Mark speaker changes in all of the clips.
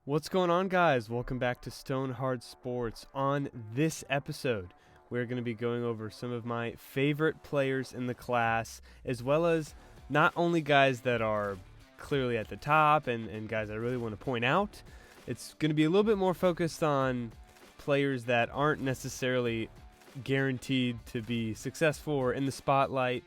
Speaker 1: What's going on, guys? Welcome back to Stone Hard Sports. On this episode, we're going to be going over some of my favorite players in the class, as well as not only guys that are clearly at the top and guys I really want to point out. It's going to be a little bit more focused on players that aren't necessarily guaranteed to be successful or in the spotlight.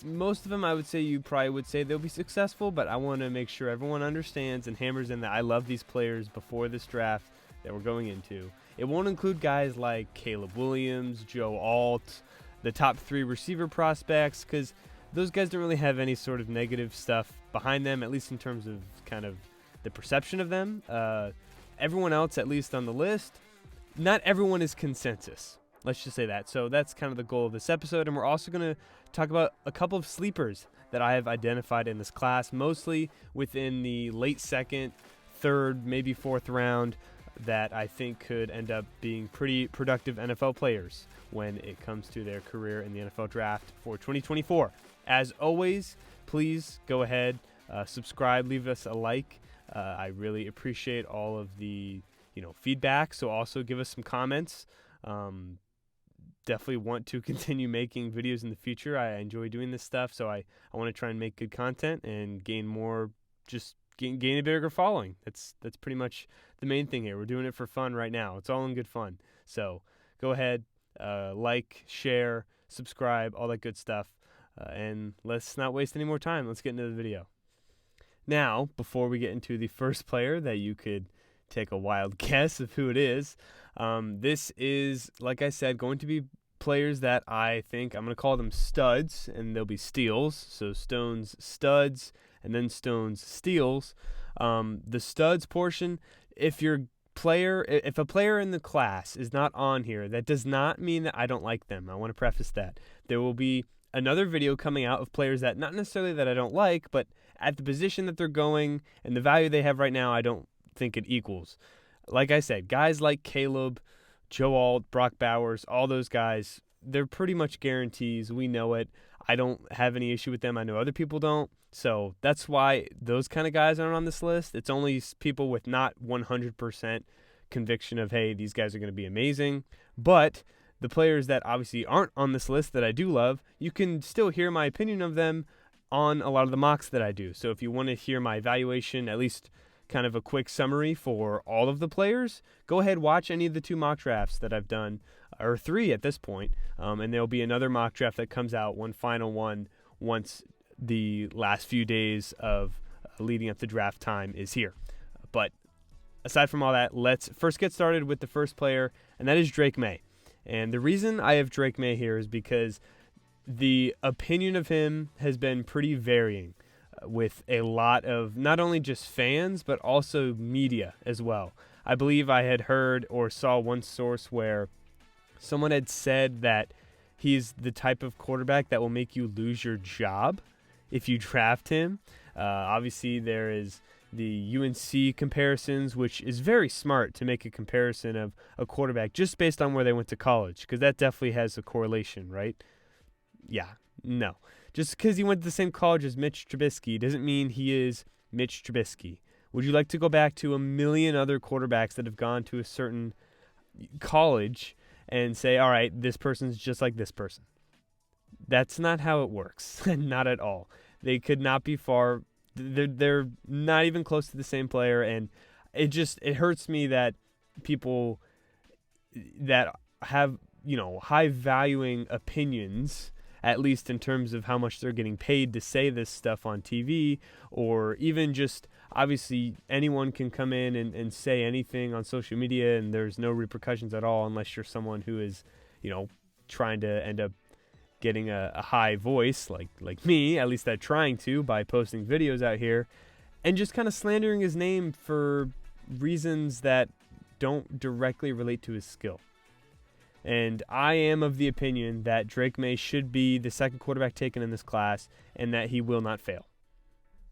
Speaker 1: Most of them, I would say, you probably would say they'll be successful, but I want to make sure everyone understands and hammers in that I love these players before this draft that we're going into. It won't include guys like Caleb Williams, Joe Alt, the top 3 receiver prospects, because those guys don't really have any sort of negative stuff behind them, at least in terms of kind of the perception of them. Everyone else, at least on the list, not everyone is consensus. Let's just say that. So that's kind of the goal of this episode. And we're also going to talk about a couple of sleepers that I have identified in this class, mostly within the late second, third, maybe fourth round, that I think could end up being pretty productive NFL players when it comes to their career in the NFL draft for 2024. As always, please go ahead, subscribe, leave us a like. I really appreciate all of the feedback. So also give us some comments. Definitely want to continue making videos in the future. I enjoy doing this stuff, so I want to try and make good content and gain more, just gain a bigger following. That's pretty much the main thing here. We're doing it for fun right now. It's all in good fun. So go ahead, like, share, subscribe, all that good stuff. And let's not waste any more time. Let's get into the video. Now, before we get into the first player that you could take a wild guess of who it is, this is, like I said, going to be players that I think I'm going to call them studs, and they'll be steals. So Stone's studs and then Stone's steals. The studs portion, if a player in the class is not on here, that does not mean that I don't like them. I want to preface that. There will be another video coming out of players that not necessarily that I don't like, but at the position that they're going and the value they have right now, I don't think it equals. Like I said, guys like Caleb, Joe Alt, Brock Bowers, all those guys, they're pretty much guarantees. We know it. I don't have any issue with them. I know other people don't. So that's why those kind of guys aren't on this list. It's only people with not 100% conviction of, hey, these guys are going to be amazing. But the players that obviously aren't on this list that I do love, you can still hear my opinion of them on a lot of the mocks that I do. So if you want to hear my evaluation, at least kind of a quick summary for all of the players, go ahead, watch any of the 2 mock drafts that I've done, or 3 at this point, and there'll be another mock draft that comes out, one final one, once the last few days of leading up to draft time is here. But aside from all that, let's first get started with the first player, and that is Drake Maye. And the reason I have Drake Maye here is because the opinion of him has been pretty varying, with a lot of not only just fans, but also media as well. I believe I had heard or saw one source where someone had said that he's the type of quarterback that will make you lose your job if you draft him. Obviously, there is the UNC comparisons, which is very smart to make a comparison of a quarterback just based on where they went to college, because that definitely has a correlation, right? Yeah, no. Just because he went to the same college as Mitch Trubisky doesn't mean he is Mitch Trubisky. Would you like to go back to a million other quarterbacks that have gone to a certain college and say, all right, this person's just like this person? That's not how it works. Not at all. They could not be far. They're not even close to the same player, and it hurts me that people that have, high valuing opinions, at least in terms of how much they're getting paid to say this stuff on TV, or even just, obviously, anyone can come in and say anything on social media, and there's no repercussions at all unless you're someone who is, trying to end up getting a high voice, like me, at least that trying to, by posting videos out here, and just kind of slandering his name for reasons that don't directly relate to his skill. And I am of the opinion that Drake Maye should be the second quarterback taken in this class and that he will not fail.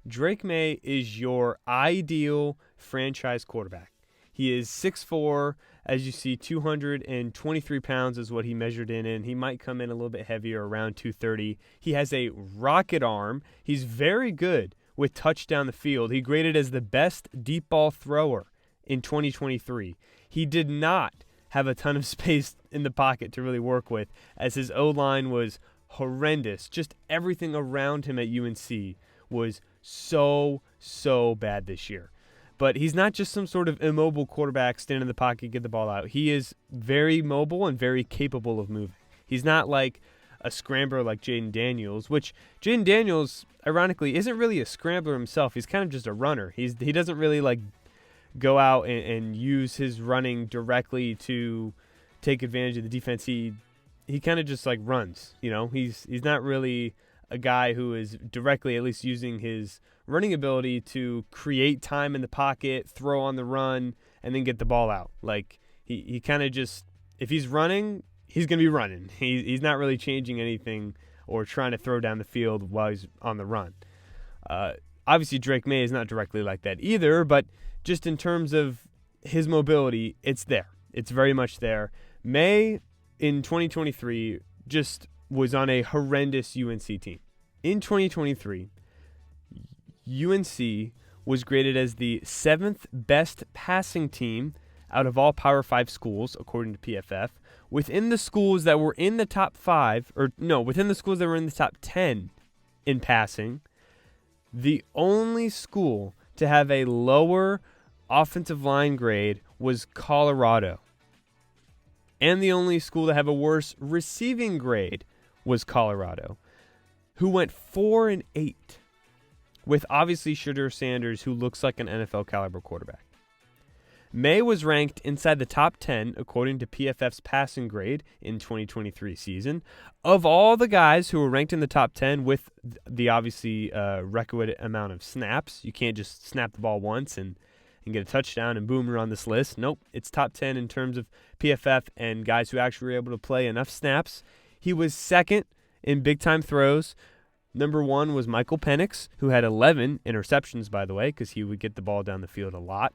Speaker 1: Drake Maye is your ideal franchise quarterback. He is 6'4", as you see, 223 pounds is what he measured in, and he might come in a little bit heavier, around 230. He has a rocket arm. He's very good with touch down the field. He graded as the best deep ball thrower in 2023. He did not have a ton of space in the pocket to really work with, as his O-line was horrendous. Just everything around him at UNC was so bad this year. But he's not just some sort of immobile quarterback, stand in the pocket, get the ball out. He is very mobile and very capable of moving. He's not like a scrambler like Jayden Daniels, which Jayden Daniels, ironically, isn't really a scrambler himself. He's kind of just a runner. He doesn't really like go out and use his running directly to take advantage of the defense. He kind of just like runs, you know. He's not really a guy who is directly at least using his running ability to create time in the pocket, throw on the run, and then get the ball out. Like he kind of just, if he's running, he's going to be running. He's not really changing anything or trying to throw down the field while he's on the run. Obviously, Drake Maye is not directly like that either, but just in terms of his mobility, it's there. It's very much there. Maye, in 2023, just was on a horrendous UNC team. In 2023, UNC was graded as the 7th best passing team out of all Power 5 schools, according to PFF. Within the schools that were in the top 5, within the schools that were in the top 10 in passing, the only school to have a lower offensive line grade was Colorado. And the only school to have a worse receiving grade was Colorado, who went 4-8, with obviously Shedeur Sanders, who looks like an NFL caliber quarterback. Maye was ranked inside the top 10 according to PFF's passing grade in 2023 season. Of all the guys who were ranked in the top 10 with the obviously requisite amount of snaps, you can't just snap the ball once and get a touchdown and boom, you're on this list. Nope, it's top 10 in terms of PFF and guys who actually were able to play enough snaps. He was second in big-time throws. Number 1 was Michael Penix, who had 11 interceptions, by the way, because he would get the ball down the field a lot.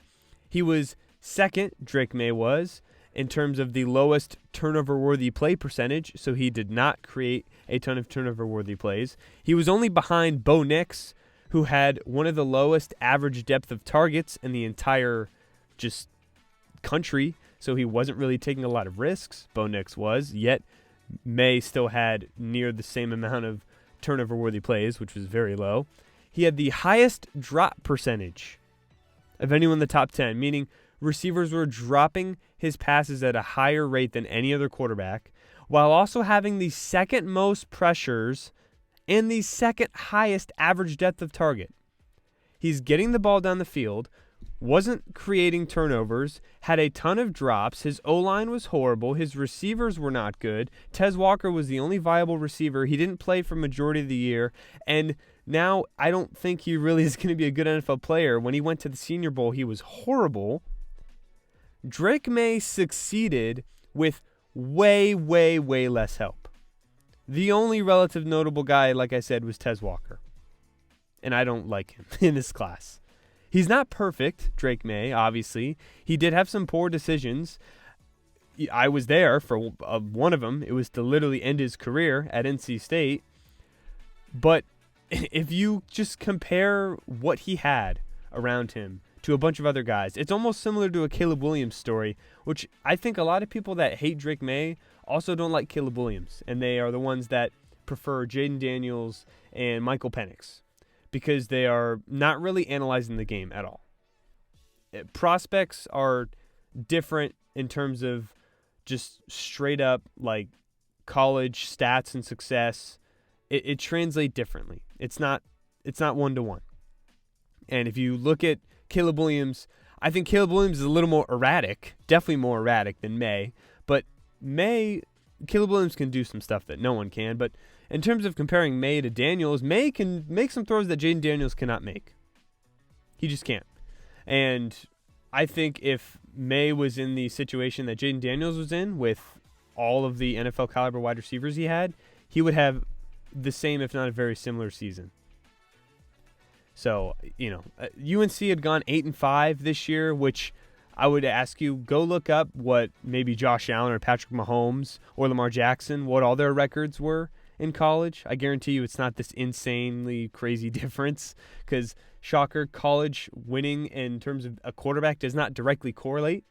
Speaker 1: He was second, Drake Maye was, in terms of the lowest turnover-worthy play percentage, so he did not create a ton of turnover-worthy plays. He was only behind Bo Nix, who had one of the lowest average depth of targets in the entire just country, so he wasn't really taking a lot of risks. Bo Nix was, yet Maye still had near the same amount of turnover-worthy plays, which was very low. He had the highest drop percentage of anyone in the top 10, meaning receivers were dropping his passes at a higher rate than any other quarterback, while also having the second most pressures and the second highest average depth of target. He's getting the ball down the field, wasn't creating turnovers, had a ton of drops. His O-line was horrible. His receivers were not good. Tez Walker was the only viable receiver. He didn't play for majority of the year. And now I don't think he really is going to be a good NFL player. When he went to the Senior Bowl, he was horrible. Drake Maye succeeded with way less help. The only relative notable guy, like I said, was Tez Walker. And I don't like him in this class. He's not perfect, Drake Maye, obviously. He did have some poor decisions. I was there for one of them. It was to literally end his career at NC State. But if you just compare what he had around him to a bunch of other guys, it's almost similar to a Caleb Williams story, which I think a lot of people that hate Drake Maye also don't like Caleb Williams, and they are the ones that prefer Jayden Daniels and Michael Penix because they are not really analyzing the game at all. Prospects are different in terms of just straight up like college stats and success. It translates differently. It's not one-to-one. And if you look at Caleb Williams, I think Caleb Williams is a little more erratic, definitely more erratic than Maye. But Caleb Williams can do some stuff that no one can. But in terms of comparing Maye to Daniels, Maye can make some throws that Jayden Daniels cannot make. He just can't. And I think if Maye was in the situation that Jayden Daniels was in with all of the NFL caliber wide receivers he had, he would have the same, if not a very similar season. So, UNC had gone 8-5 this year, which I would ask you, go look up what maybe Josh Allen or Patrick Mahomes or Lamar Jackson, what all their records were in college. I guarantee you it's not this insanely crazy difference because, shocker, college winning in terms of a quarterback does not directly correlate.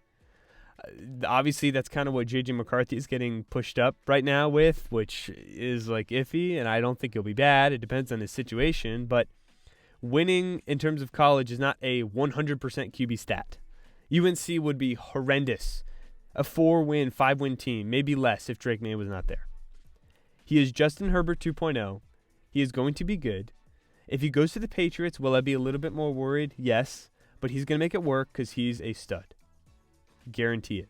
Speaker 1: Obviously, that's kind of what J.J. McCarthy is getting pushed up right now with, which is like iffy, and I don't think he'll be bad. It depends on his situation, but winning in terms of college is not a 100% QB stat. UNC would be horrendous. A 4-win, 5-win team, maybe less if Drake May was not there. He is Justin Herbert 2.0. He is going to be good. If he goes to the Patriots, will I be a little bit more worried? Yes, but he's going to make it work because he's a stud. Guarantee it.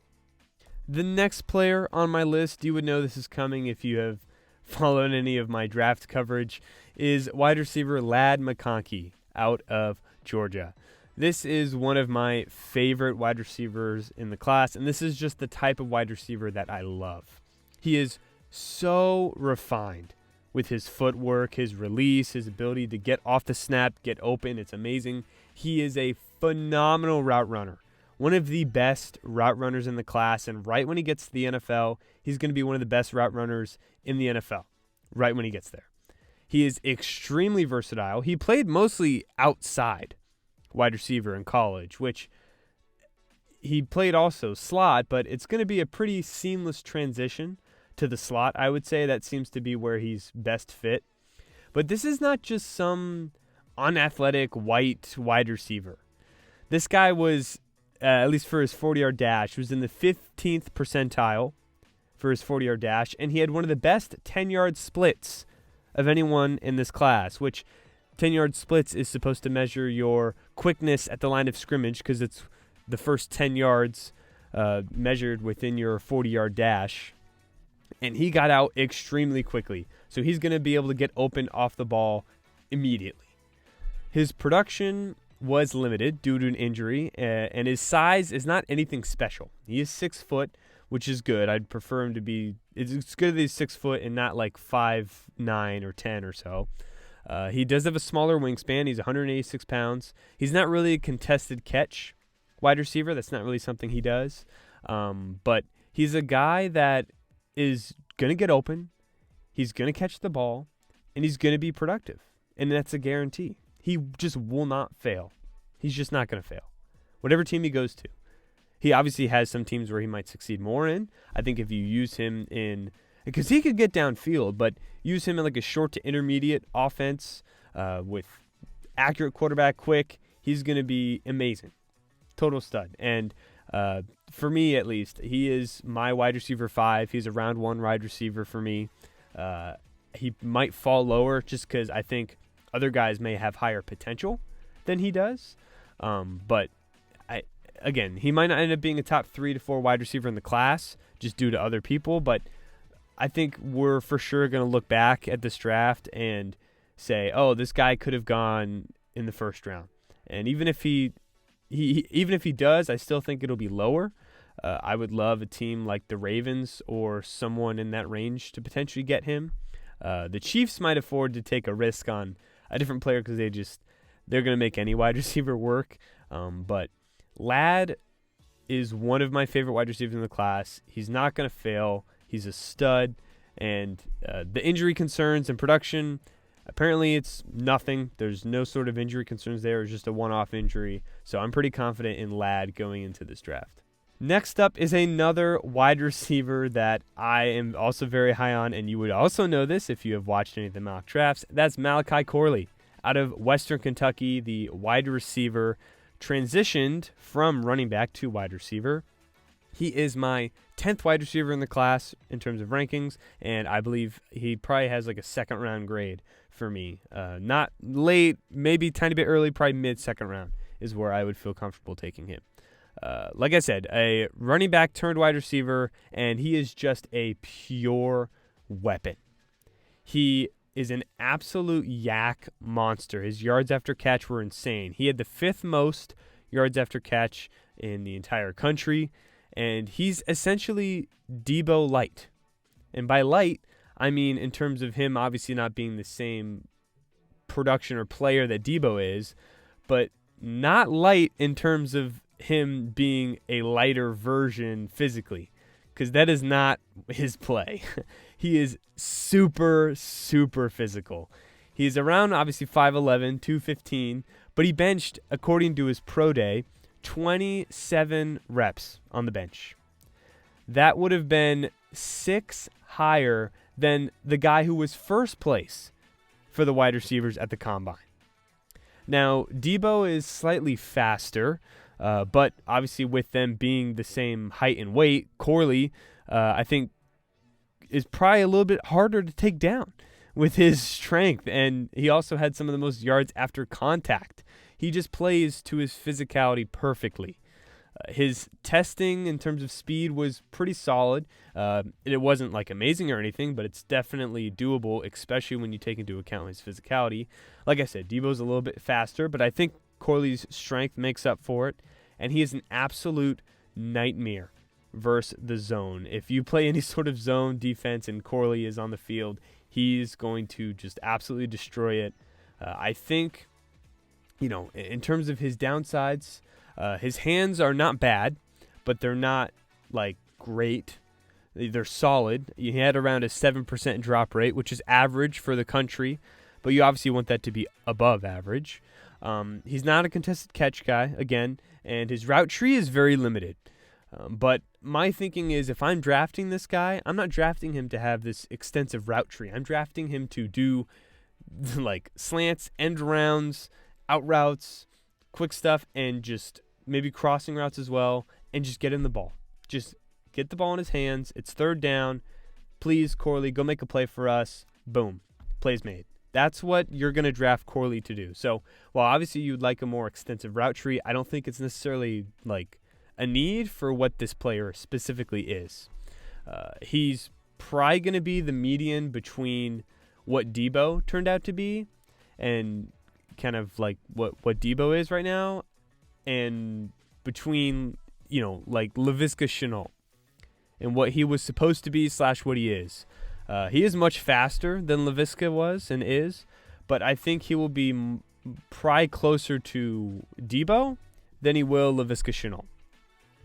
Speaker 1: The next player on my list, you would know this is coming if you have followed any of my draft coverage, is wide receiver Ladd McConkey out of Georgia. This is one of my favorite wide receivers in the class, and this is just the type of wide receiver that I love. He is so refined with his footwork, his release, his ability to get off the snap, get open. It's amazing. He is a phenomenal route runner. One of the best route runners in the class, and right when he gets to the NFL, he's going to be one of the best route runners in the NFL, right when he gets there. He is extremely versatile. He played mostly outside wide receiver in college, which he played also slot, but it's going to be a pretty seamless transition to the slot. I would say that seems to be where he's best fit. But this is not just some unathletic white wide receiver. This guy was, at least for his 40-yard dash, was in the 15th percentile for his 40-yard dash, and he had one of the best 10-yard splits of anyone in this class, which 10-yard splits is supposed to measure your quickness at the line of scrimmage because it's the first 10 yards measured within your 40-yard dash, and he got out extremely quickly, so he's going to be able to get open off the ball immediately. His production was limited due to an injury, and his size is not anything special. He is 6 foot, which is good. I'd prefer him to be, it's good that he's 6 foot and not like 5'9" or 10 or so. He does have a smaller wingspan. He's 186 pounds. He's not really a contested catch wide receiver. That's not really something he does. But he's a guy that is going to get open. He's going to catch the ball, and he's going to be productive. And that's a guarantee. He just will not fail. He's just not going to fail. Whatever team he goes to. He obviously has some teams where he might succeed more in. I think if you use him in, because he could get downfield, but use him in like a short to intermediate offense with accurate quarterback, quick, he's going to be amazing. Total stud. And for me, at least, he is my wide receiver 5. He's a round 1 wide receiver for me. He might fall lower just because I think other guys may have higher potential than he does. But again, he might not end up being a top 3 to 4 wide receiver in the class just due to other people. But I think we're for sure going to look back at this draft and say, oh, this guy could have gone in the first round. And even if he does, I still think it'll be lower. I would love a team like the Ravens or someone in that range to potentially get him. The Chiefs might afford to take a risk on a different player because they're going to make any wide receiver work. But Ladd is one of my favorite wide receivers in the class. He's not going to fail. He's a stud. And the injury concerns and production, apparently it's nothing. There's no sort of injury concerns there. It's just a one-off injury. So I'm pretty confident in Ladd going into this draft. Next up is another wide receiver that I am also very high on, and you would also know this if you have watched any of the mock drafts. That's Malachi Corley out of Western Kentucky, the wide receiver, transitioned from running back to wide receiver. He is my 10th wide receiver in the class in terms of rankings, and I believe he probably has like a second-round grade for me. Not late, maybe a tiny bit early, probably mid-second round is where I would feel comfortable taking him. Like I said, a running back turned wide receiver, and he is just a pure weapon. He is an absolute yak monster. His yards after catch were insane. He had the 5th most yards after catch in the entire country, and he's essentially Debo light. And by light, I mean in terms of him obviously not being the same production or player that Debo is, but not light in terms of him being a lighter version physically, because that is not his play. He is super, super physical. He's around, obviously, 5'11", 215, but he benched, according to his pro day, 27 reps on the bench. That would have been 6 higher than the guy who was first place for the wide receivers at the Combine. Now, Debo is slightly faster, but obviously with them being the same height and weight, Corley, I think, is probably a little bit harder to take down with his strength, and he also had some of the most yards after contact. He just plays to his physicality perfectly. His testing in terms of speed was pretty solid. It wasn't like amazing or anything, but it's definitely doable, especially when you take into account his physicality. Like I said, Debo's a little bit faster, but I think Corley's strength makes up for it, and he is an absolute nightmare versus the zone. If you play any sort of zone defense and Corley is on the field, he's going to just absolutely destroy it. I think, in terms of his downsides, his hands are not bad, but they're not like great. They're solid. He had around a 7% drop rate, which is average for the country, but you obviously want that to be above average. He's not a contested catch guy, again, and his route tree is very limited. But my thinking is, if I'm drafting this guy, I'm not drafting him to have this extensive route tree. I'm drafting him to do like slants, end rounds, out routes, quick stuff, and just maybe crossing routes as well, and just get him the ball. Just get the ball in his hands. It's third down. Please, Corley, go make a play for us. Boom. Play's made. That's what you're going to draft Corley to do. So while obviously you'd like a more extensive route tree, I don't think it's necessarily like a need for what this player specifically is. He's probably going to be the median between what Debo turned out to be and kind of like what Debo is right now, and between, like Laviska Shenault and what he was supposed to be / what he is. He is much faster than Laviska was and is, but I think he will be probably closer to Debo than he will Laviska Shenault.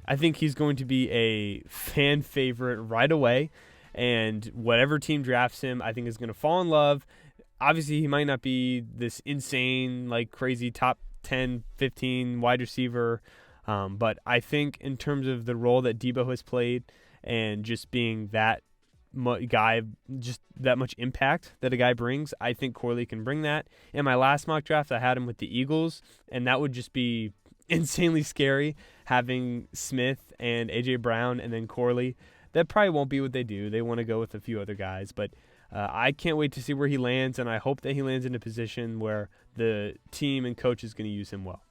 Speaker 1: I think he's going to be a fan favorite right away, and whatever team drafts him, I think is going to fall in love. Obviously, he might not be this insane, like crazy top 10, 15 wide receiver, but I think in terms of the role that Debo has played and just being that guy, just that much impact that a guy brings, I think Corley can bring that. In my last mock draft, I had him with the Eagles, and that would just be insanely scary having Smith and A.J. Brown and then Corley. That probably won't be what they do. They want to go with a few other guys, but I can't wait to see where he lands, and I hope that he lands in a position where the team and coach is going to use him well.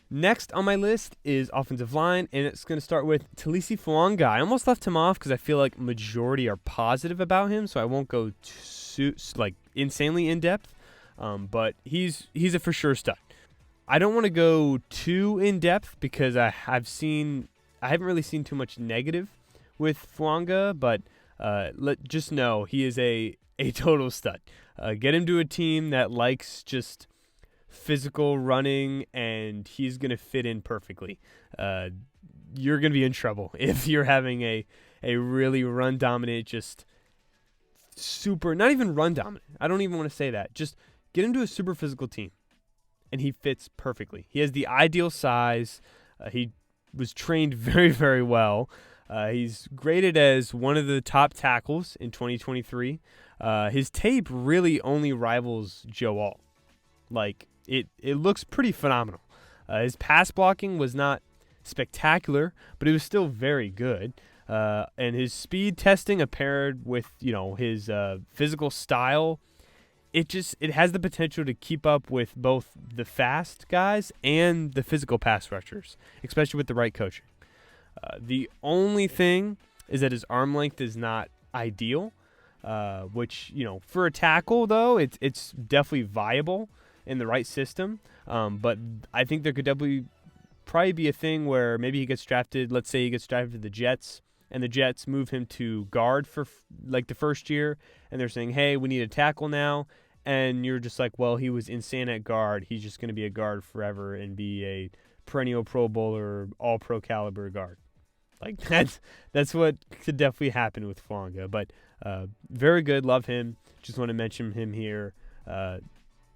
Speaker 1: Next on my list is offensive line, and it's going to start with Talisi Fuanga. I almost left him off because I feel like majority are positive about him, so I won't go insanely in depth. But he's a for sure stud. I don't want to go too in depth because I haven't really seen too much negative with Fuanga, but just know he is a total stud. Get him to a team that likes just physical running, and he's going to fit in perfectly. You're going to be in trouble if you're having a really run dominant, just super, not even run dominant. I don't even want to say that. Just get him to a super physical team, and he fits perfectly. He has the ideal size. He was trained very, very well. He's graded as one of the top tackles in 2023. His tape really only rivals Joe Alt. Like, it looks pretty phenomenal. His pass blocking was not spectacular, but it was still very good. And his speed testing paired with, his physical style, it has the potential to keep up with both the fast guys and the physical pass rushers, especially with the right coaching. The only thing is that his arm length is not ideal, which, for a tackle, though, it's definitely viable in the right system. But I think there could probably be a thing where maybe he gets drafted. Let's say he gets drafted to the Jets, and the Jets move him to guard for like the first year, and they're saying, hey, we need a tackle now. And you're just like, well, he was insane at guard. He's just going to be a guard forever and be a perennial Pro Bowler, all-pro caliber guard. Like, that's what could definitely happen with Fuanga. But Very good. Love him. Just want to mention him here.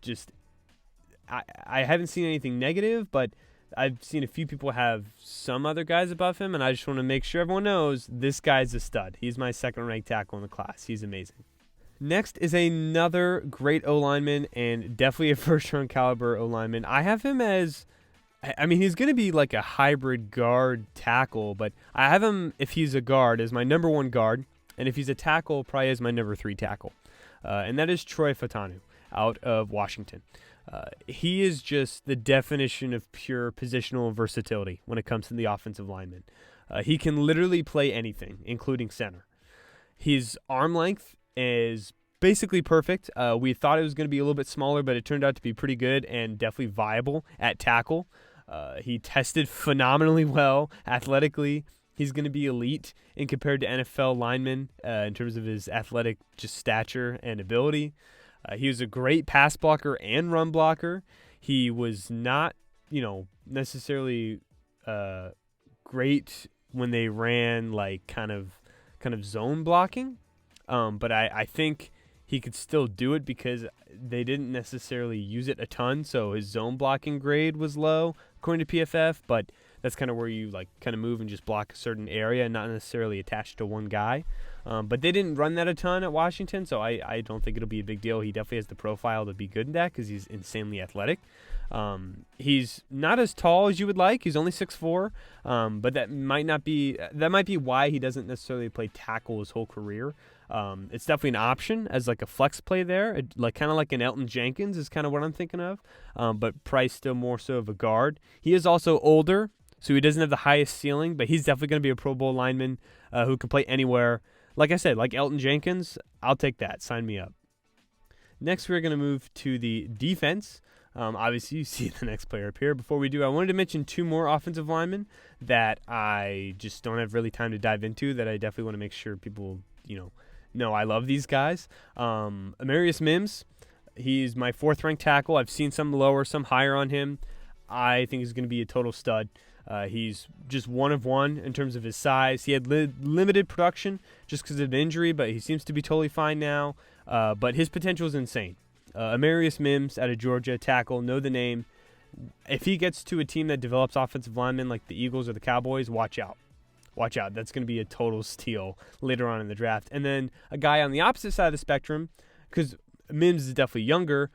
Speaker 1: Just I haven't seen anything negative, but I've seen a few people have some other guys above him, and I just want to make sure everyone knows this guy's a stud. He's my second-ranked tackle in the class. He's amazing. Next is another great O-lineman and definitely a first-round caliber O-lineman. I have him as, I mean, he's going to be like a hybrid guard tackle, but I have him, if he's a guard, as my number 1 guard, and if he's a tackle, probably as my number 3 tackle. And that is Troy Fautanu out of Washington. He is just the definition of pure positional versatility when it comes to the offensive lineman. He can literally play anything, including center. His arm length is basically perfect. We thought it was going to be a little bit smaller, but it turned out to be pretty good and definitely viable at tackle. He tested phenomenally well athletically. He's going to be elite in compared to NFL linemen in terms of his athletic just stature and ability. He was a great pass blocker and run blocker. He was not, necessarily great when they ran like kind of zone blocking. But I think he could still do it because they didn't necessarily use it a ton. So his zone blocking grade was low according to PFF, but that's kind of where you like kind of move and just block a certain area, not necessarily attached to one guy. But they didn't run that a ton at Washington, so I don't think it'll be a big deal. He definitely has the profile to be good in that because he's insanely athletic. He's not as tall as you would like. He's only 6'4", but that might be why he doesn't necessarily play tackle his whole career. It's definitely an option as like a flex play there, kind of like an Elton Jenkins is kind of what I'm thinking of, but Price still more so of a guard. He is also older, so he doesn't have the highest ceiling, but he's definitely going to be a Pro Bowl lineman who can play anywhere. Like I said, like Elton Jenkins, I'll take that. Sign me up. Next, we're going to move to the defense. Obviously, you see the next player up here. Before we do, I wanted to mention 2 more offensive linemen that I just don't have really time to dive into that I definitely want to make sure people, know I love these guys. Amarius Mims, he's my 4th-ranked tackle. I've seen some lower, some higher on him. I think he's going to be a total stud. He's just one of one in terms of his size. He had limited production just because of injury, but he seems to be totally fine now. But his potential is insane. Amarius Mims out of Georgia, tackle, know the name. If he gets to a team that develops offensive linemen like the Eagles or the Cowboys, watch out. Watch out. That's going to be a total steal later on in the draft. And then a guy on the opposite side of the spectrum, because Mims is definitely younger,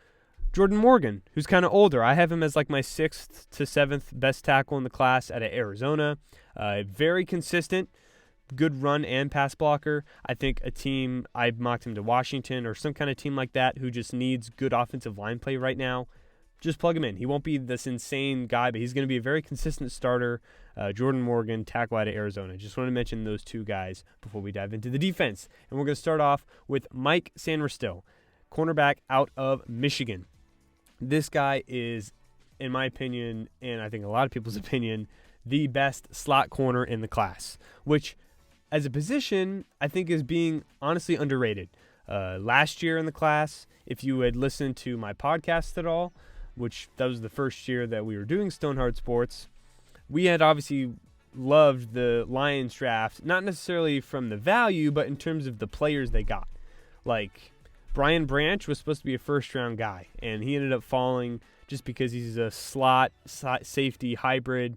Speaker 1: Jordan Morgan, who's kind of older. I have him as like my 6th to 7th best tackle in the class out of Arizona. Very consistent, good run and pass blocker. I think a team, I mocked him to Washington or some kind of team like that who just needs good offensive line play right now. Just plug him in. He won't be this insane guy, but he's going to be a very consistent starter. Jordan Morgan, tackle out of Arizona. Just want to mention those 2 guys before we dive into the defense. And we're going to start off with Mike Sanderstil, cornerback out of Michigan. This guy is, in my opinion, and I think a lot of people's opinion, the best slot corner in the class, which as a position, I think is being honestly underrated. Last year in the class, if you had listened to my podcast at all, which that was the first year that we were doing Stonehard Sports, we had obviously loved the Lions draft, not necessarily from the value, but in terms of the players they got. Like, Brian Branch was supposed to be a first-round guy, and he ended up falling just because he's a slot safety hybrid.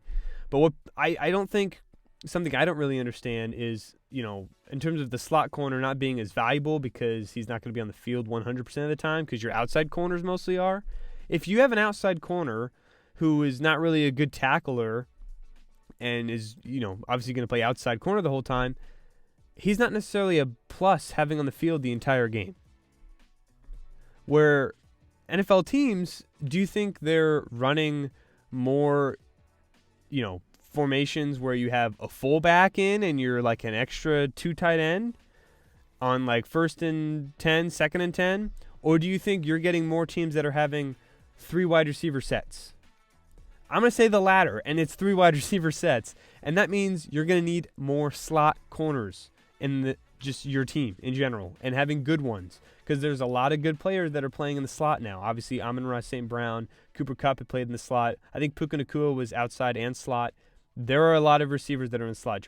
Speaker 1: But what I don't think, something I don't really understand is, in terms of the slot corner not being as valuable because he's not going to be on the field 100% of the time because your outside corners mostly are. If you have an outside corner who is not really a good tackler and is, obviously going to play outside corner the whole time, he's not necessarily a plus having on the field the entire game. Where NFL teams, do you think they're running more, formations where you have a fullback in and you're like an extra 2 tight end on like 1st and 10, 2nd and 10? Or do you think you're getting more teams that are having 3 wide receiver sets? I'm going to say the latter, and it's 3 wide receiver sets. And that means you're going to need more slot corners in just your team in general and having good ones. Because there's a lot of good players that are playing in the slot now. Obviously, Amon-Ra St. Brown, Cooper Kupp had played in the slot. I think Puka Nacua was outside and slot. there are a lot of receivers that are in the slot.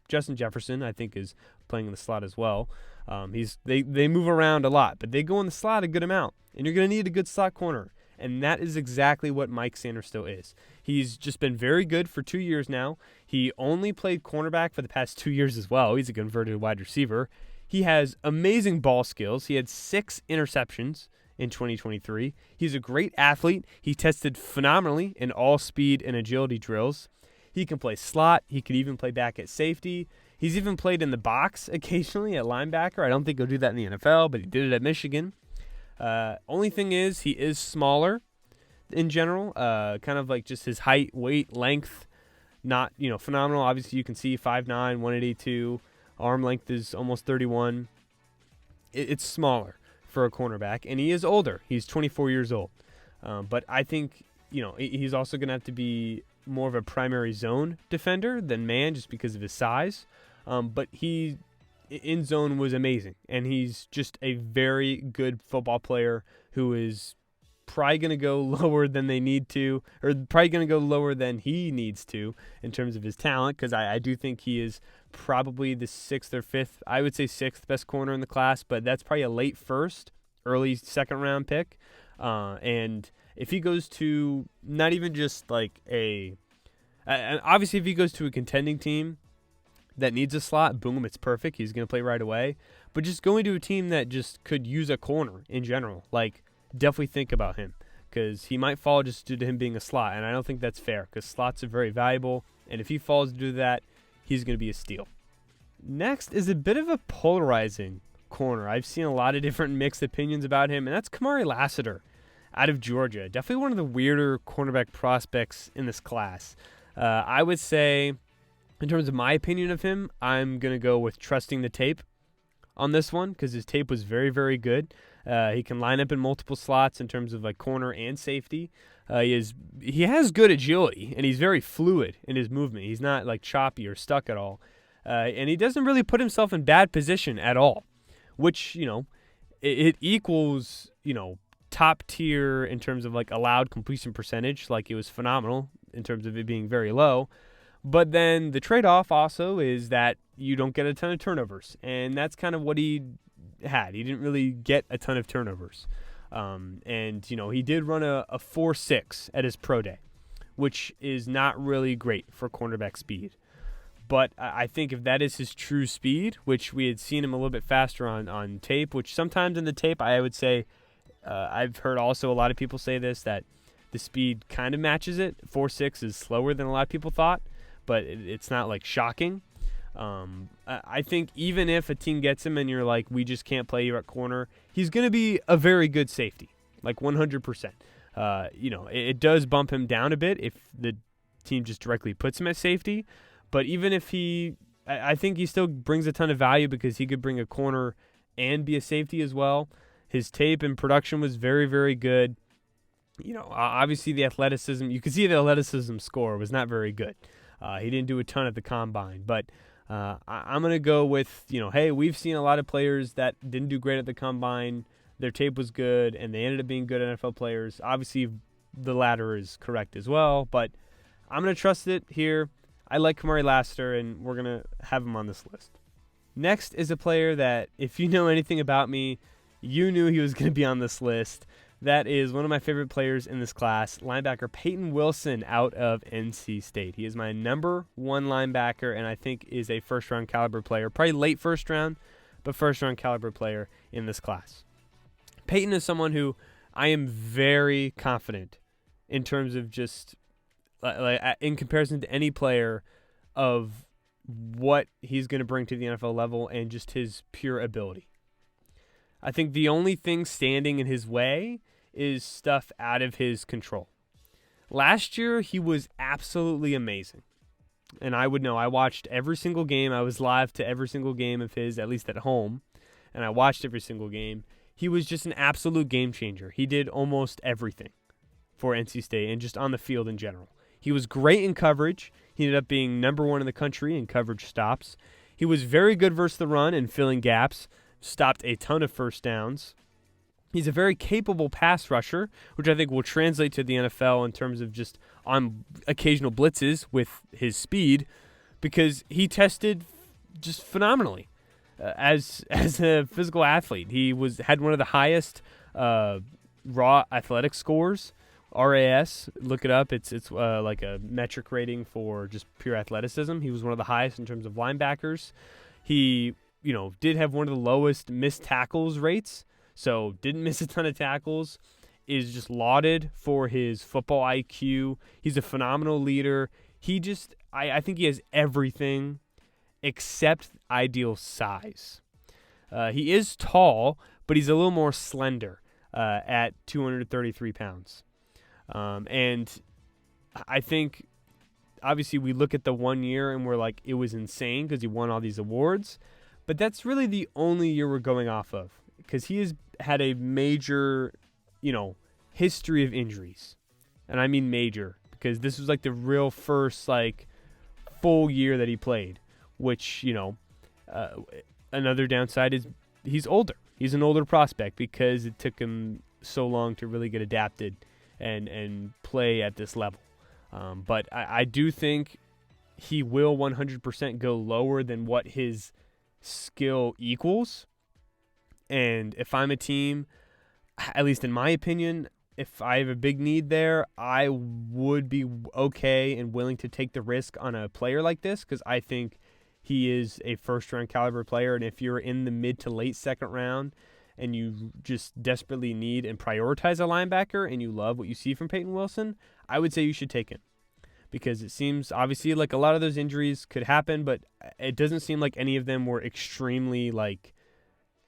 Speaker 1: Justin Jefferson, I think, is playing in the slot as well. They move around a lot, but they go in the slot a good amount, and you're going to need a good slot corner. And that is exactly what Mike Sainristil is. He's just been very good for 2 years now. He only played cornerback for the past 2 years as well. He's a converted wide receiver. He has amazing ball skills. He had 6 interceptions in 2023. He's a great athlete. He tested phenomenally in all speed and agility drills. He can play slot. He could even play back at safety. He's even played in the box occasionally at linebacker. I don't think he'll do that in the NFL, but he did it at Michigan. Only thing is, he is smaller in general, kind of like just his height, weight, length, not, phenomenal. Obviously, you can see 5'9", 182, arm length is almost 31. It's smaller for a cornerback, and he is older. He's 24 years old. But I think, he's also going to have to be more of a primary zone defender than man just because of his size. But he in zone was amazing, and he's just a very good football player who is probably going to go lower than they need to, or probably going to go lower than he needs to in terms of his talent, because I do think he is probably the 6th or 5th, I would say 6th best corner in the class, but that's probably a late first, early second round pick. And if he goes to not even just like obviously if he goes to a contending team that needs a slot, boom, it's perfect. He's going to play right away. But just going to a team that just could use a corner in general, definitely think about him, because he might fall just due to him being a slot, and I don't think that's fair, because slots are very valuable, and if he falls due to that, he's going to be a steal. Next is a bit of a polarizing corner. I've seen a lot of different mixed opinions about him, and that's Kamari Lassiter out of Georgia. Definitely one of the weirder cornerback prospects in this class. I would say, in terms of my opinion of him, I'm going to go with trusting the tape on this one, because his tape was very, very good. He can line up in multiple slots in terms of corner and safety. He has good agility, and he's very fluid in his movement. He's not choppy or stuck at all. And he doesn't really put himself in bad position at all, which, it equals, top tier in terms of allowed completion percentage. It was phenomenal in terms of it being very low. But then the trade-off also is that you don't get a ton of turnovers, and that's kind of what he had. He didn't really get a ton of turnovers. And he did run a 4.6 at his pro day, which is not really great for cornerback speed. But I think if that is his true speed, which we had seen him a little bit faster on tape, which sometimes in the tape I would say, I've heard also a lot of people say this, that the speed kind of matches it. 4.6 is slower than a lot of people thought, but it's not shocking. I think even if a team gets him and you're we just can't play you at corner, he's going to be a very good safety, 100%. It does bump him down a bit if the team just directly puts him at safety. But even if I think he still brings a ton of value, because he could bring a corner and be a safety as well. His tape and production was very, very good. Obviously the athleticism, you could see the athleticism score was not very good. He didn't do a ton at the combine, but I'm going to go with, hey, we've seen a lot of players that didn't do great at the combine. Their tape was good, and they ended up being good NFL players. Obviously, the latter is correct as well, but I'm going to trust it here. I like Kamari Lassiter, and we're going to have him on this list. Next is a player that, if you know anything about me, you knew he was going to be on this list. That is one of my favorite players in this class, linebacker Peyton Wilson out of NC State. He is my number 1 linebacker, and I think is a first-round caliber player. Probably late first round, but first-round caliber player in this class. Peyton is someone who I am very confident in terms of just, in comparison to any player, of what he's going to bring to the NFL level and just his pure ability. I think the only thing standing in his way is stuff out of his control. Last year, he was absolutely amazing. And I would know, I watched every single game. I was live to every single game of his, at least at home. And I watched every single game. He was just an absolute game changer. He did almost everything for NC State and just on the field in general. He was great in coverage. He ended up being number 1 in the country in coverage stops. He was very good versus the run and filling gaps. Stopped a ton of first downs. He's a very capable pass rusher, which I think will translate to the NFL in terms of just on occasional blitzes with his speed, because he tested just phenomenally as a physical athlete. He had one of the highest raw athletic scores, RAS. Look it up. It's like a metric rating for just pure athleticism. He was one of the highest in terms of linebackers. He, did have one of the lowest missed tackles rates, so didn't miss a ton of tackles. Is just lauded for his football IQ. He's a phenomenal leader. I think he has everything except ideal size. He is tall, but he's a little more slender at 233 pounds. And I think, obviously, we look at the 1 year and we're like, it was insane because he won all these awards. But that's really the only year we're going off of, because he has had a major, history of injuries. And I mean major, because this was like the real first full year that he played, which, another downside is he's older. He's an older prospect because it took him so long to really get adapted and play at this level. But I do think he will 100% go lower than what his skill equals. And if I'm a team, at least in my opinion, if I have a big need there, I would be okay and willing to take the risk on a player like this, because I think he is a first-round caliber player. And if you're in the mid to late second round and you just desperately need and prioritize a linebacker and you love what you see from Peyton Wilson, I would say you should take him, because it seems obviously like a lot of those injuries could happen, but it doesn't seem like any of them were extremely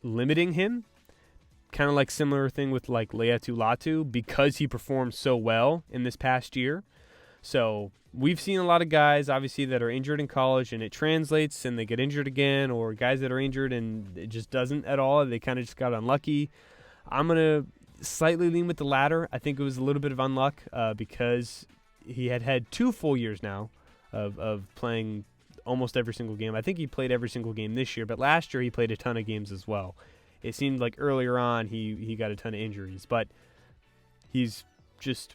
Speaker 1: limiting him. Kind of similar thing with Laiatu Latu, because he performed so well in this past year. So we've seen a lot of guys, obviously, that are injured in college and it translates and they get injured again, or guys that are injured and it just doesn't at all. They kind of just got unlucky. I'm going to slightly lean with the latter. I think it was a little bit of unluck because he had 2 full years now of playing almost every single game. I think he played every single game this year, but last year he played a ton of games as well. It seemed like earlier on he got a ton of injuries, but he's just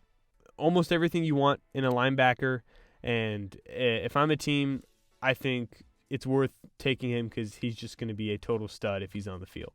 Speaker 1: almost everything you want in a linebacker. And if I'm a team, I think it's worth taking him because he's just going to be a total stud if he's on the field.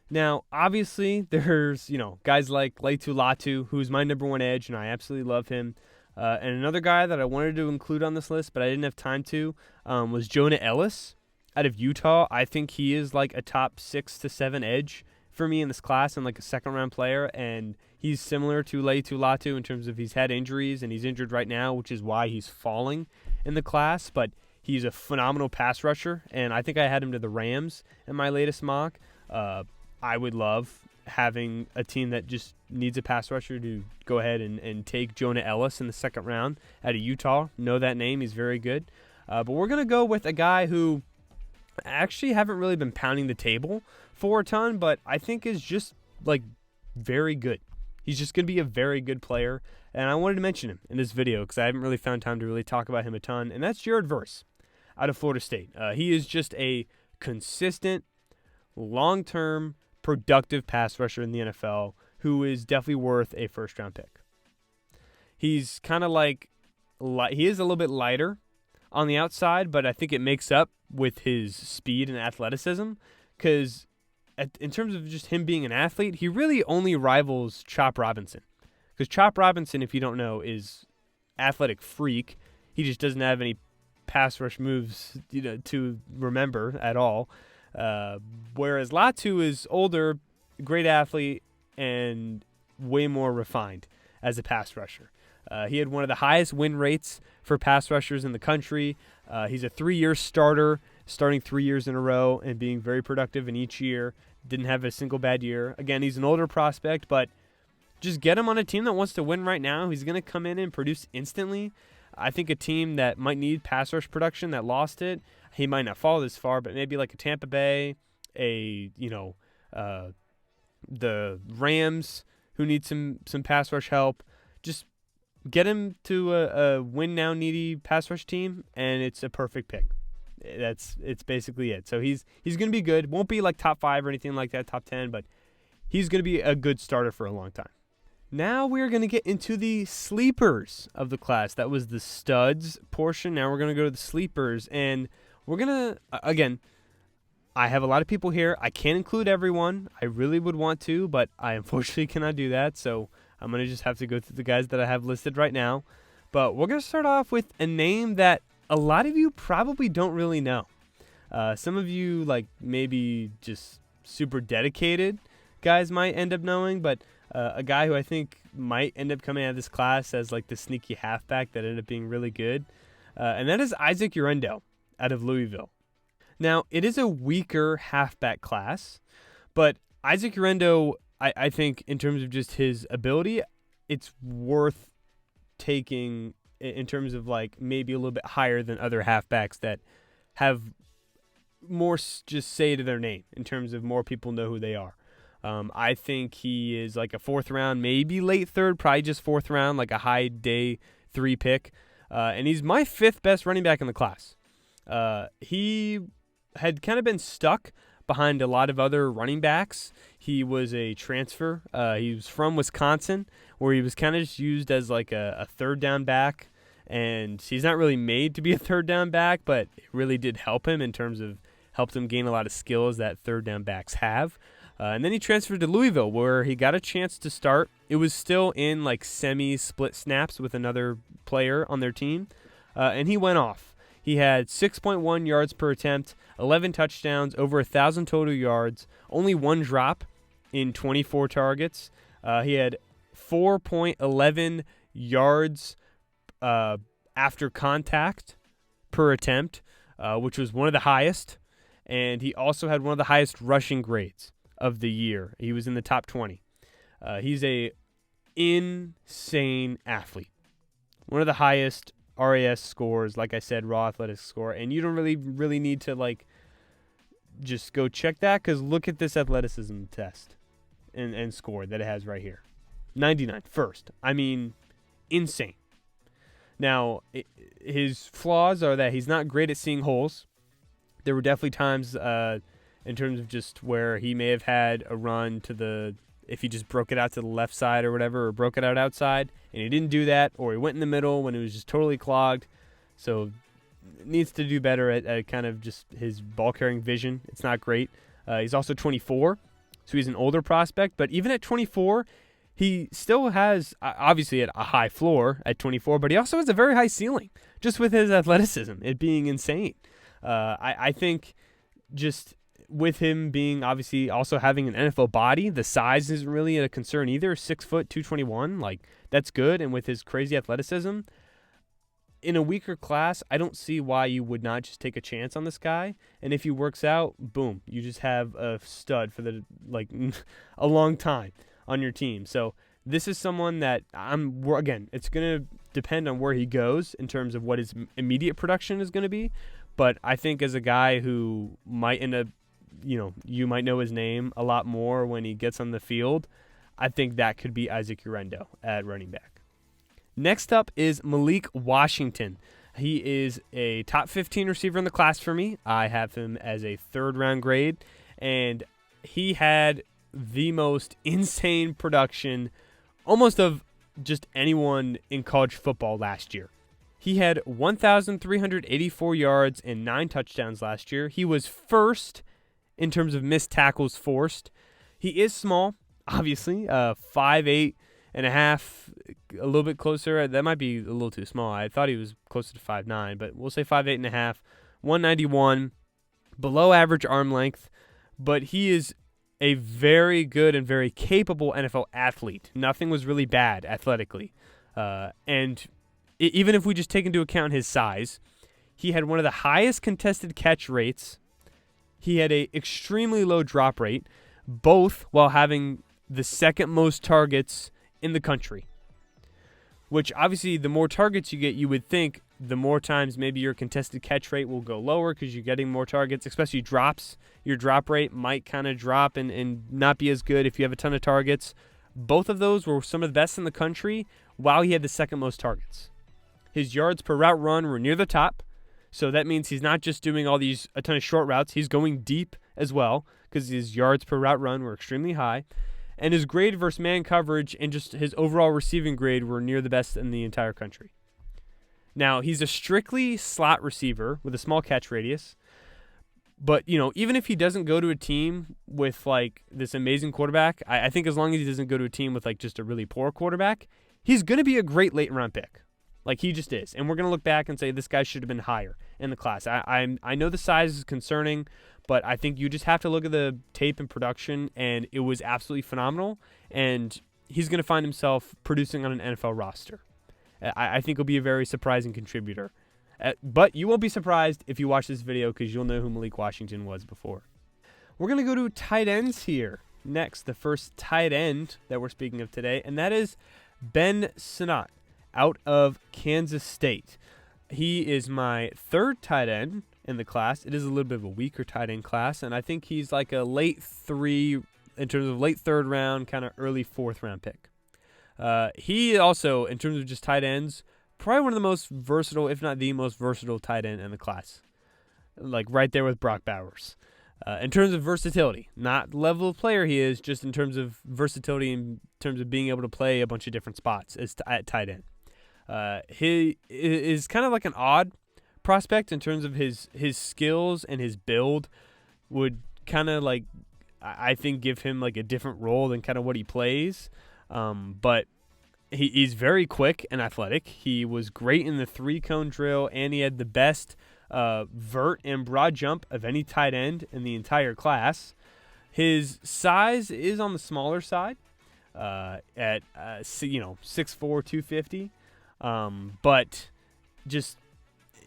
Speaker 1: Now, obviously, there's guys like Laiatu Latu, who's my number 1 edge, and I absolutely love him. And another guy that I wanted to include on this list, but I didn't have time to, was Jonah Ellis out of Utah. I think he is a top 6 to 7 edge for me in this class and a second-round player. And he's similar to Laiatu Latu in terms of he's had injuries and he's injured right now, which is why he's falling in the class. But he's a phenomenal pass rusher, and I think I had him to the Rams in my latest mock. I would love having a team that just needs a pass rusher to go ahead and take Jonah Ellis in the second round out of Utah. Know that name. He's very good. But we're going to go with a guy who actually haven't really been pounding the table for a ton, but I think is just very good. He's just going to be a very good player, and I wanted to mention him in this video because I haven't really found time to really talk about him a ton, and that's Jared Verse out of Florida State. He is just a consistent, long-term, productive pass rusher in the NFL who is definitely worth a first-round pick. He's kind of he is a little bit lighter on the outside, but I think it makes up with his speed and athleticism, because in terms of just him being an athlete, he really only rivals Chop Robinson. Because Chop Robinson, if you don't know, is athletic freak. He just doesn't have any pass rush moves to remember at all. Whereas Latu is older, great athlete, and way more refined as a pass rusher. He had one of the highest win rates for pass rushers in the country. He's a 3-year starter, starting 3 years in a row and being very productive in each year. Didn't have a single bad year. Again, he's an older prospect, but just get him on a team that wants to win right now. He's going to come in and produce instantly. I think a team that might need pass rush production that lost it, he might not fall this far, but maybe like a Tampa Bay, the Rams who need some pass rush help. Just get him to a win now needy pass rush team, and it's a perfect pick. It's basically it. So he's going to be good. Won't be like top 5 or anything like that, top 10, but he's going to be a good starter for a long time. Now we're going to get into the sleepers of the class. That was the studs portion. Now we're going to go to the sleepers. And we're going to, again, I have a lot of people here. I can't include everyone. I really would want to, but I unfortunately cannot do that. So I'm going to just have to go through the guys that I have listed right now. But we're going to start off with a name that a lot of you probably don't really know. Some of you, like maybe just super dedicated guys might end up knowing, but a guy who I think might end up coming out of this class as like the sneaky halfback that ended up being really good, and that is Isaac Urendo out of Louisville. Now, it is a weaker halfback class, but Isaac Urendo, I think in terms of just his ability, it's worth taking in terms of like maybe a little bit higher than other halfbacks that have more just say to their name in terms of more people know who they are. I think he is like a 4th round, maybe late 3rd, probably just 4th round, like a high day 3 pick. And he's my 5th best running back in the class. He had kind of been stuck behind a lot of other running backs. He was a transfer. He was from Wisconsin, where he was kind of just used as like a 3rd down back. And he's not really made to be a 3rd down back, but it really did help him in terms of helped him gain a lot of skills that 3rd down backs have. And then he transferred to Louisville, where he got a chance to start. It was still in like semi-split snaps with another player on their team, and he went off. He had 6.1 yards per attempt, 11 touchdowns, over 1,000 total yards, only 1 drop in 24 targets. He had 4.11 yards after contact per attempt, which was one of the highest, and he also had one of the highest rushing grades of the year. He was in the top 20. He's a insane athlete. One of the highest RAS scores, like I said, raw athletic score, and you don't really need to like just go check that, because look at this athleticism test and score that it has right here. 99 first. I mean, insane. Now, his flaws are that he's not great at seeing holes. There were definitely times in terms of just where he may have had a run to the, if he just broke it out to the left side or whatever, or broke it out outside, and he didn't do that, or he went in the middle when it was just totally clogged. So needs to do better at kind of just his ball carrying vision. It's not great. He's also 24, so he's an older prospect, but even at 24, he still has, obviously, a high floor at 24, but he also has a very high ceiling, just with his athleticism, it being insane. I think just with him being obviously also having an NFL body, the size isn't really a concern either. 6 foot, 221, like that's good. And with his crazy athleticism, in a weaker class, I don't see why you would not just take a chance on this guy. And if he works out, boom, you just have a stud for the a long time on your team. So this is someone that again, it's going to depend on where he goes in terms of what his immediate production is going to be. But I think as a guy who might end up, you might know his name a lot more when he gets on the field, I think that could be Isaac Urendo at running back. Next up is Malik Washington. He is a top 15 receiver in the class for me. I have him as a 3rd round grade, and he had the most insane production almost of just anyone in college football last year. He had 1,384 yards and 9 touchdowns last year. He was 1st in terms of missed tackles forced. He is small, obviously, 5'8" and a half, a little bit closer. That might be a little too small. I thought he was closer to 5'9", but we'll say 5'8" and a half, 191, below average arm length, but he is a very good and very capable NFL athlete. Nothing was really bad athletically. And even if we just take into account his size, he had one of the highest contested catch rates. He had a extremely low drop rate, both while having the 2nd most targets in the country. Which obviously the more targets you get, you would think the more times maybe your contested catch rate will go lower because you're getting more targets, especially drops. Your drop rate might kind of drop and not be as good if you have a ton of targets. Both of those were some of the best in the country while he had the 2nd most targets. His yards per route run were near the top. So that means he's not just doing a ton of short routes. He's going deep as well because his yards per route run were extremely high. and his grade versus man coverage and just his overall receiving grade were near the best in the entire country. Now, he's a strictly slot receiver with a small catch radius. But, even if he doesn't go to a team with, this amazing quarterback, I think as long as he doesn't go to a team with, just a really poor quarterback, he's going to be a great late-round pick. He just is. And we're going to look back and say this guy should have been higher in the class. I know the size is concerning, but I think you just have to look at the tape and production, and it was absolutely phenomenal. And he's going to find himself producing on an NFL roster. I think he'll be a very surprising contributor. But you won't be surprised if you watch this video because you'll know who Malik Washington was before. We're going to go to tight ends here. Next, the first tight end that we're speaking of today, and that is Ben Sinnott out of Kansas State. He is my third tight end in the class. It is a little bit of a weaker tight end class, and I think he's like a late 3, in terms of late 3rd round, kind of early 4th round pick. He also, in terms of just tight ends, probably one of the most versatile, if not the most versatile tight end in the class. Right there with Brock Bowers. In terms of versatility, not the level of player he is, just in terms of versatility, in terms of being able to play a bunch of different spots at tight end. He is kind of like an odd prospect in terms of his skills, and his build would kind of I think give him a different role than kind of what he plays. But he's very quick and athletic. He was great in the 3-cone drill, and he had the best vert and broad jump of any tight end in the entire class. His size is on the smaller side at 6'4", 250. But just,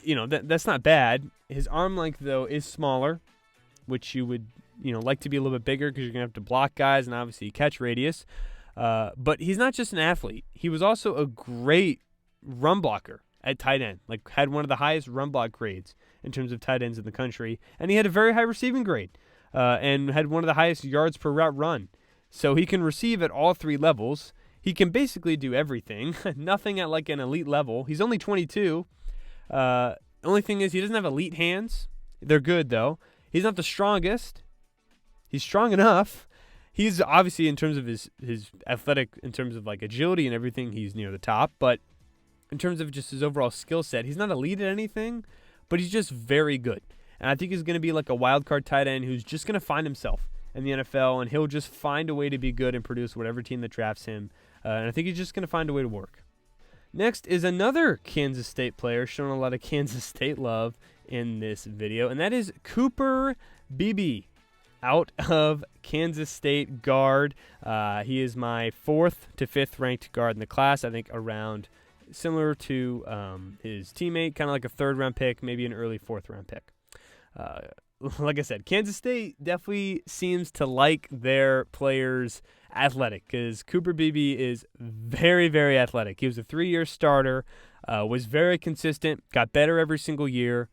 Speaker 1: that's not bad. His arm length, though, is smaller, which you would, like to be a little bit bigger because you're going to have to block guys and obviously catch radius. But he's not just an athlete. He was also a great run blocker at tight end. Had one of the highest run block grades in terms of tight ends in the country. And he had a very high receiving grade and had one of the highest yards per route run. So he can receive at all 3 levels. He can basically do everything. Nothing at an elite level. He's only 22. Only thing is he doesn't have elite hands. They're good, though. He's not the strongest. He's strong enough. He's obviously, in terms of his athletic, in terms of agility and everything, he's near the top. But in terms of just his overall skill set, he's not elite at anything, but he's just very good. And I think he's going to be a wild card tight end who's just going to find himself in the NFL, and he'll just find a way to be good and produce whatever team that drafts him. And I think he's just going to find a way to work. Next is another Kansas State player, showing a lot of Kansas State love in this video, and that is Cooper Beebe out of Kansas State, guard. He is my 4th to 5th ranked guard in the class. I think around similar to his teammate, kind of like a 3rd round pick, maybe an early 4th round pick. Like I said, Kansas State definitely seems to like their players athletic, because Cooper Beebe is very, very athletic. He was a 3-year starter, was very consistent, got better every single year.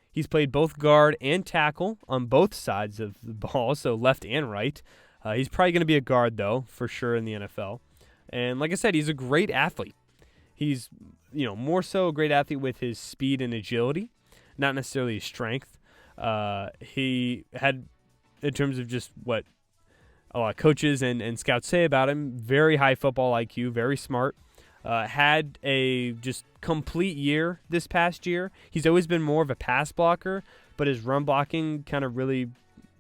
Speaker 1: He's played both guard and tackle on both sides of the ball, so left and right. He's probably going to be a guard, though, for sure in the NFL. And like I said, he's a great athlete. He's, more so a great athlete with his speed and agility, not necessarily his strength. He had, in terms of just what a lot of coaches and scouts say about him, very high football IQ, very smart. Had a just complete year this past year. He's always been more of a pass blocker, but his run blocking kind of really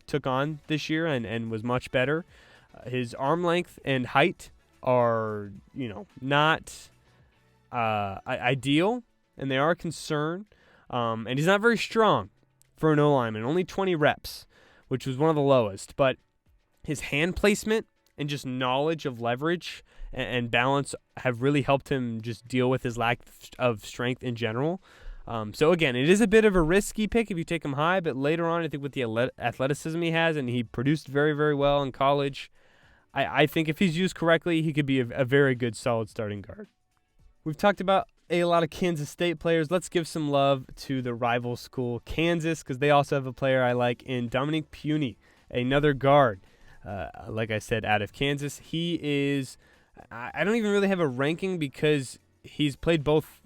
Speaker 1: took on this year and was much better. His arm length and height are, not ideal, and they are a concern. And he's not very strong for an O-lineman, only 20 reps, which was one of the lowest. But his hand placement and just knowledge of leverage and balance have really helped him just deal with his lack of strength in general. So again, it is a bit of a risky pick if you take him high, but later on, I think with the athleticism he has, and he produced very, very well in college, I think if he's used correctly, he could be a very good, solid starting guard. We've talked about a lot of Kansas State players. Let's give some love to the rival school, Kansas, because they also have a player I like in Dominic Puny, another guard. Like I said, out of Kansas. He is, I don't even really have a ranking because he's played both.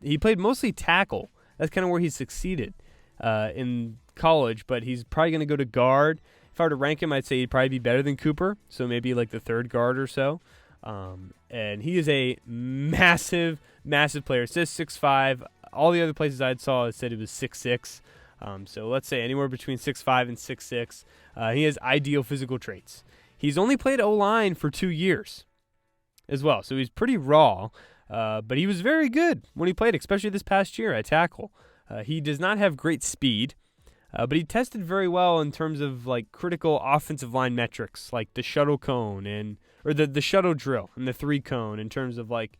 Speaker 1: He played mostly tackle. That's kind of where he succeeded in college, but he's probably going to go to guard. If if I were to rank him, I'd say he'd probably be better than Cooper, so maybe like the third guard or so. And he is a massive player. It says 6'5". All the other places I saw it said it was 6'6". So let's say anywhere between 6'5" and 6'6". He has ideal physical traits. He's only played O-line for 2 years as well, so he's pretty raw. But he was very good when he played, especially this past year at tackle. He does not have great speed, but he tested very well in terms of like critical offensive line metrics, like the shuttle cone or the shuttle drill and the 3 cone, in terms of like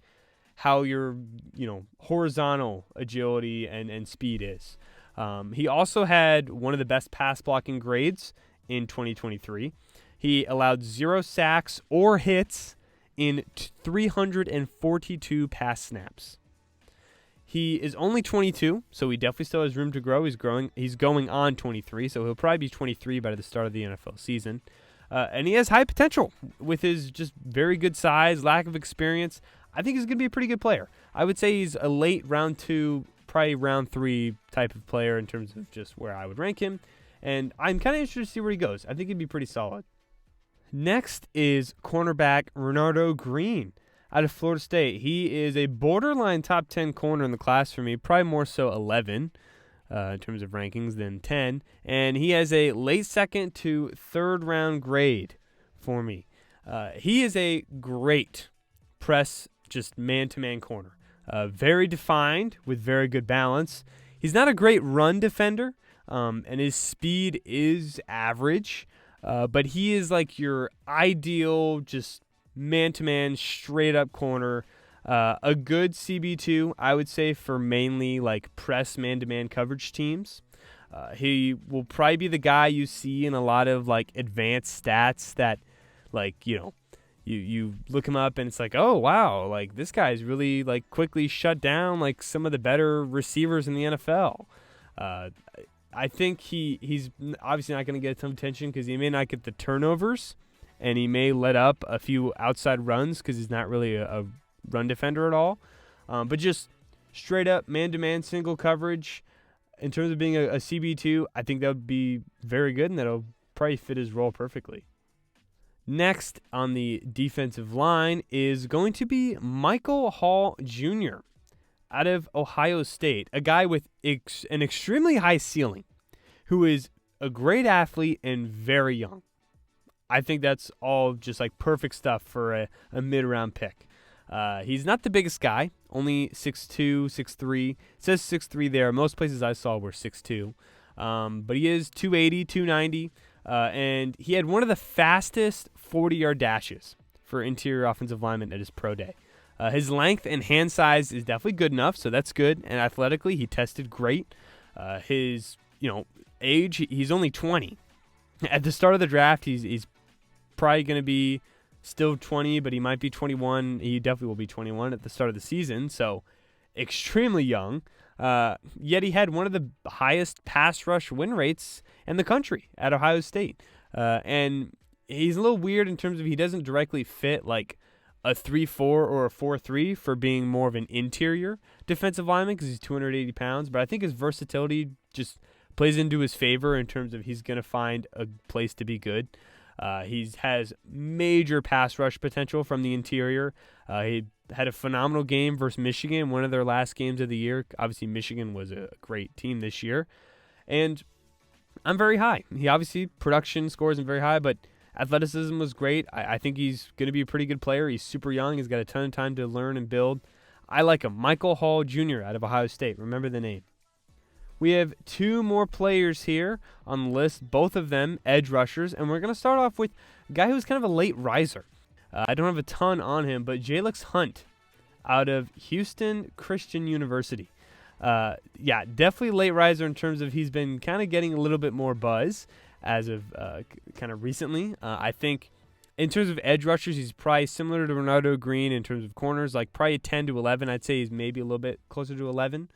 Speaker 1: how your horizontal agility and speed is. He also had one of the best pass blocking grades in 2023. He allowed 0 sacks or hits in 342 pass snaps. He is only 22, so he definitely still has room to grow. He's going on 23, so he'll probably be 23 by the start of the NFL season. And he has high potential with his just very good size, lack of experience. I think he's going to be a pretty good player. I would say he's a late round 2, probably round 3 type of player in terms of just where I would rank him. And I'm kind of interested to see where he goes. I think he'd be pretty solid. Next is cornerback Renardo Green out of Florida State. He is a borderline top 10 corner in the class for me, probably more so 11 in terms of rankings than 10. And he has a late second to third round grade for me. He is a great press, just man-to-man corner. Very defined with very good balance. He's not a great run defender, and his speed is average. But he is like your ideal, just man-to-man, straight-up corner. A good CB2, I would say, for mainly like press man-to-man coverage teams. He will probably be the guy you see in a lot of like advanced stats that, like, you look him up and it's like, oh wow, like this guy's really like quickly shut down like some of the better receivers in the NFL. I think he's obviously not going to get a ton of attention because he may not get the turnovers, and he may let up a few outside runs because he's not really a run defender at all. But just straight up man-to-man single coverage, in terms of being a CB2, I think that would be very good, and that'll probably fit his role perfectly. Next on the defensive line is going to be Michael Hall Jr. out of Ohio State, a guy with an extremely high ceiling, who is a great athlete and very young. I think that's all just like perfect stuff for a mid-round pick. He's not the biggest guy, only 6'2", 6'3". It says 6'3" there. Most places I saw were 6'2". But he is 280, 290, and he had one of the fastest 40-yard dashes for interior offensive lineman at his pro day. His length and hand size is definitely good enough, so that's good. And athletically, he tested great. His age, he's only 20. At the start of the draft, he's probably going to be still 20, but he might be 21. He definitely will be 21 at the start of the season, so extremely young. Yet he had one of the highest pass rush win rates in the country at Ohio State. And he's a little weird in terms of he doesn't directly fit like a 3-4 or a 4-3 for being more of an interior defensive lineman because he's 280 pounds. But I think his versatility just plays into his favor in terms of he's going to find a place to be good. He has major pass rush potential from the interior. He had a phenomenal game versus Michigan, one of their last games of the year. Obviously, Michigan was a great team this year. And I'm very high. He obviously, production scores him very high, but athleticism was great. I think he's going to be a pretty good player. He's super young. He's got a ton of time to learn and build. I like him. Michael Hall Jr. out of Ohio State. Remember the name. We have 2 more players here on the list, both of them edge rushers, and we're going to start off with a guy who's kind of a late riser. I don't have a ton on him, but Jalix Hunt out of Houston Christian University. Definitely late riser in terms of he's been kind of getting a little bit more buzz as of kind of recently. I think in terms of edge rushers, he's probably similar to Renardo Green in terms of corners, like probably 10 to 11. I'd say he's maybe a little bit closer to 11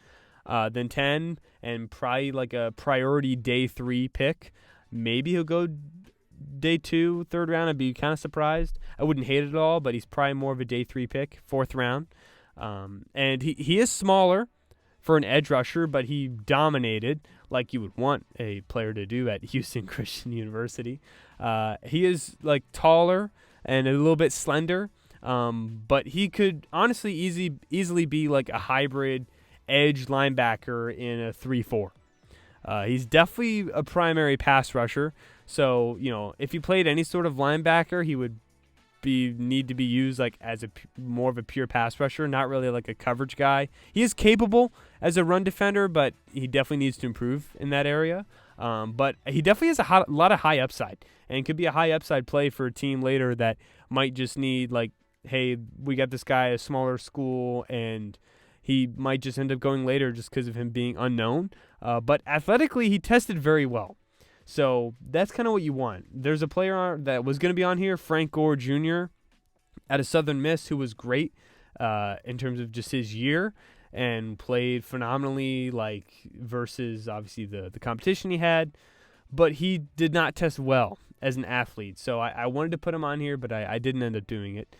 Speaker 1: than 10, and probably like a priority day 3 pick. Maybe he'll go day 2, 3rd round. I'd be kind of surprised. I wouldn't hate it at all, but he's probably more of a day 3 pick, 4th round. And he is smaller for an edge rusher, but he dominated like you would want a player to do at Houston Christian University. He is like taller and a little bit slender, but he could honestly easily be like a hybrid edge linebacker in a 3-4. He's definitely a primary pass rusher. So, if he played any sort of linebacker, he would need to be used like as more of a pure pass rusher, not really like a coverage guy. He is capable as a run defender, but he definitely needs to improve in that area. But he definitely has a lot of high upside, and could be a high upside play for a team later that might just need like, hey, we got this guy at a smaller school, and he might just end up going later just because of him being unknown. But athletically, he tested very well. So that's kind of what you want. There's a player that was going to be on here, Frank Gore Jr. out of Southern Miss, who was great in terms of just his year and played phenomenally, like versus obviously the competition he had. But he did not test well as an athlete. So I wanted to put him on here, but I didn't end up doing it.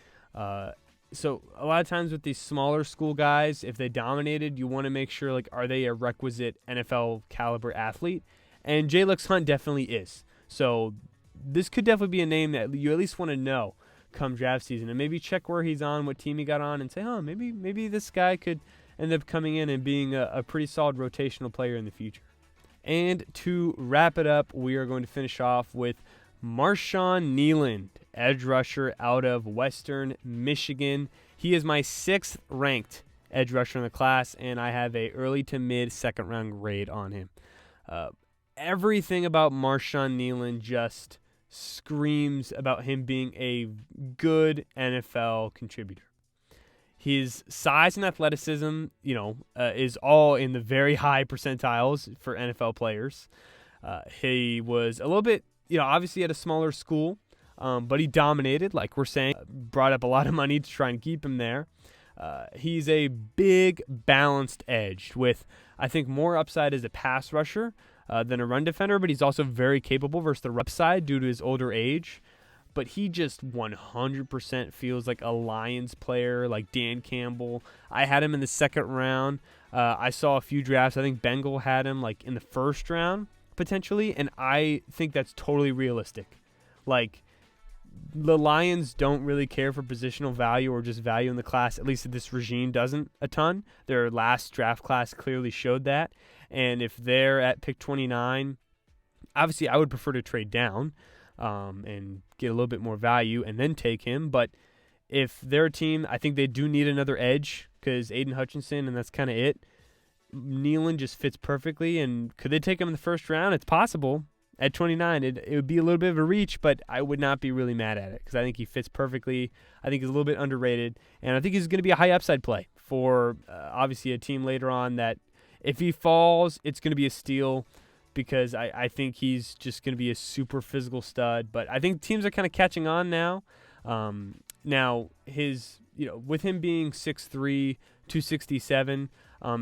Speaker 1: So a lot of times with these smaller school guys, if they dominated, you want to make sure, like, are they a requisite NFL caliber athlete? And Jalyx Hunt definitely is. So this could definitely be a name that you at least want to know come draft season, and maybe check where he's on, what team he got on, and say, maybe this guy could end up coming in and being a pretty solid rotational player in the future. And to wrap it up, we are going to finish off with Marshawn Kneeland, edge rusher out of Western Michigan. He is my 6th ranked edge rusher in the class, and I have a early to mid second round grade on him. Everything about Marshawn Kneeland just screams about him being a good NFL contributor. His size and athleticism, is all in the very high percentiles for NFL players. He was a little bit, obviously at a smaller school, but he dominated, like we're saying, brought up a lot of money to try and keep him there. He's a big, balanced edge with, I think, more upside as a pass rusher than a run defender, but he's also very capable versus the upside due to his older age. But he just 100% feels like a Lions player, like Dan Campbell. I had him in the second round. I saw a few drafts. I think Bengal had him like in the first round, potentially, and I think that's totally realistic. Like, the Lions don't really care for positional value or just value in the class, at least this regime doesn't a ton. Their last draft class clearly showed that. And if they're at pick 29, obviously I would prefer to trade down and get a little bit more value and then take him. But if they're a team, I think they do need another edge because Aiden Hutchinson, and that's kind of it. Kneeland just fits perfectly. And could they take him in the first round? It's possible. At 29, it would be a little bit of a reach, but I would not be really mad at it because I think he fits perfectly. I think he's a little bit underrated, and I think he's going to be a high upside play for obviously a team later on that if he falls, it's going to be a steal because I think he's just going to be a super physical stud. But I think teams are kind of catching on now. Now, with him being 6'3", 267,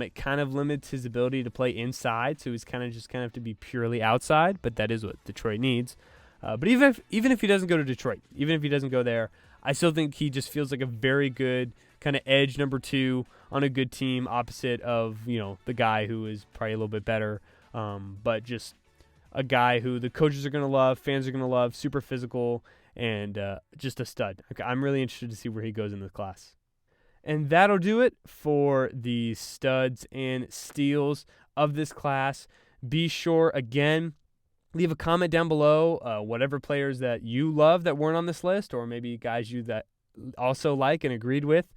Speaker 1: it kind of limits his ability to play inside, so he's kind of to be purely outside, but that is what Detroit needs. But even if he doesn't go to Detroit, even if he doesn't go there, I still think he just feels like a very good kind of edge number 2 on a good team opposite of, the guy who is probably a little bit better, but just a guy who the coaches are going to love, fans are going to love, super physical, and just a stud. I'm really interested to see where he goes in the class. And that'll do it for the studs and steals of this class. Be sure, again, leave a comment down below, whatever players that you love that weren't on this list, or maybe guys you that also like and agreed with.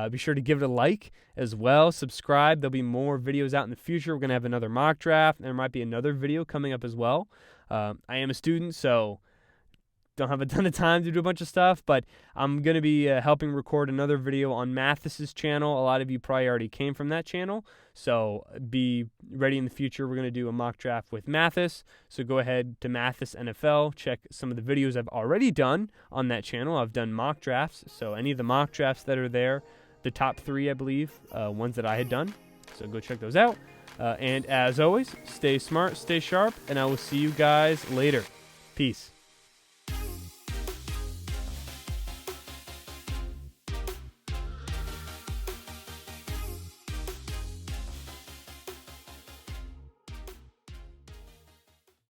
Speaker 1: Be sure to give it a like as well. Subscribe. There'll be more videos out in the future. We're going to have another mock draft. There might be another video coming up as well. I am a student, so don't have a ton of time to do a bunch of stuff, but I'm going to be helping record another video on Mathis's channel. A lot of you probably already came from that channel, so be ready in the future. We're going to do a mock draft with Mathis, so go ahead to Mathis NFL. Check some of the videos I've already done on that channel. I've done mock drafts, so any of the mock drafts that are there, the top 3, I believe, ones that I had done, so go check those out. And as always, stay smart, stay sharp, and I will see you guys later. Peace.